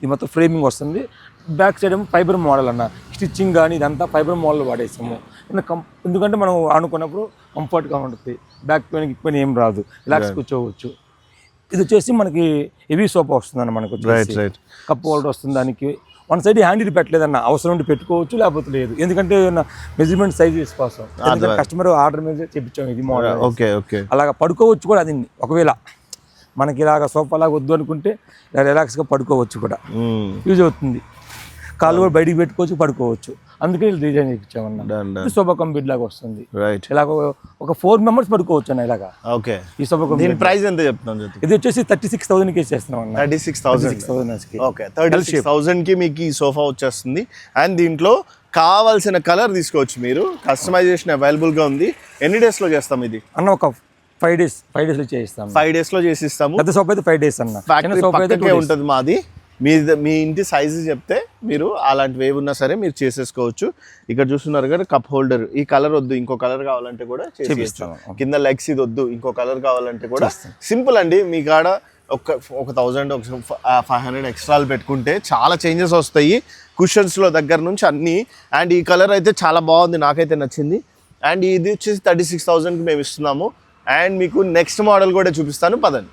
ఇది మొత్తం ఫ్రేమింగ్ వస్తుంది. బ్యాక్ సైడ్ ఏమో ఫైబర్ మోడల్ అన్న, స్టిచ్చింగ్ కానీ ఇదంతా ఫైబర్ మోడల్ వాడేసాము. ఎందుకంటే మనం ఆనుకున్నప్పుడు కంఫర్ట్గా ఉంటుంది, బ్యాక్ పెయిన్ ఏం రాదు, రిలాక్స్ కూర్చోవచ్చు. ఇది వచ్చేసి మనకి హెవీ సోఫా వస్తుందన్న, మనకు కప్ హోల్డర్ వస్తుంది. దానికి వన్ సైడ్ హ్యాండిల్ పెట్టలేదన్న, అవసరం ఉండి పెట్టుకోవచ్చు, లేకపోతే లేదు. ఎందుకంటే మెజర్మెంట్ సైజ్ కోసం కస్టమర్ ఆర్డర్ మీద చెప్పించాము ఇది మోడల్. అలాగా పడుకోవచ్చు కూడా. అది ఒకవేళ మనకి ఇలాగ సోఫా లాగా వద్దు అనుకుంటే రిలాక్స్గా పడుకోవచ్చు కూడా, యూజ్ అవుతుంది. కాళ్ళు కూడా బయటికి పెట్టుకోవచ్చు, పడుకోవచ్చు. అందుకే డిజైన్ చేయించామన్నా. సోఫా కమ్ బెడ్ లాగా వస్తుంది. ఇలాగ ఒక 4 members పడుకోవచ్చు అన్న ఇలాగా. ఈ సోఫా కమ్ ప్రైస్ ఎంత చెప్తున్నాను? ఇది వచ్చేసి 36,000కి చేస్తున్నాం అన్న. 36,000 కి మీకు ఈ సోఫా వచ్చేస్తుంది. అండ్ దీంట్లో కావాల్సిన కలర్ తీసుకోవచ్చు మీరు. కస్టమైజేషన్ అవైలబుల్గా ఉంది. ఎన్ని డేస్లో చేస్తాం ఇది అన్న? ఒక 5 days లో చేయిస్తాం. 5 days లో చేసిస్తాము. పెద్ద సోఫా అయితే 5 days అన్న. ఫ్యాక్టరీ పక్కకే ఉంటుంది మాది. మీ ఇంటి సైజు చెప్తే మీరు అలాంటివి ఏవి ఉన్నా సరే మీరు చేసేసుకోవచ్చు. ఇక్కడ చూస్తున్నారు కదా కప్ హోల్డర్, ఈ కలర్ వద్దు ఇంకో కలర్ కావాలంటే కూడా చేసేస్తాం. కింద లెగ్స్ ఇది వద్దు ఇంకో కలర్ కావాలంటే కూడా సింపుల్ అండి. మీ కాడ ఒక 1000 500 ఎక్స్ట్రాలు పెట్టుకుంటే చాలా చేంజెస్ వస్తాయి కుషన్స్లో దగ్గర నుంచి అన్నీ. అండ్ ఈ కలర్ అయితే చాలా బాగుంది, నాకైతే నచ్చింది. అండ్ ఇది వచ్చేసి 36,000కి మేము ఇస్తున్నాము. అండ్ మీకు నెక్స్ట్ మోడల్ కూడా చూపిస్తాను, పదండి.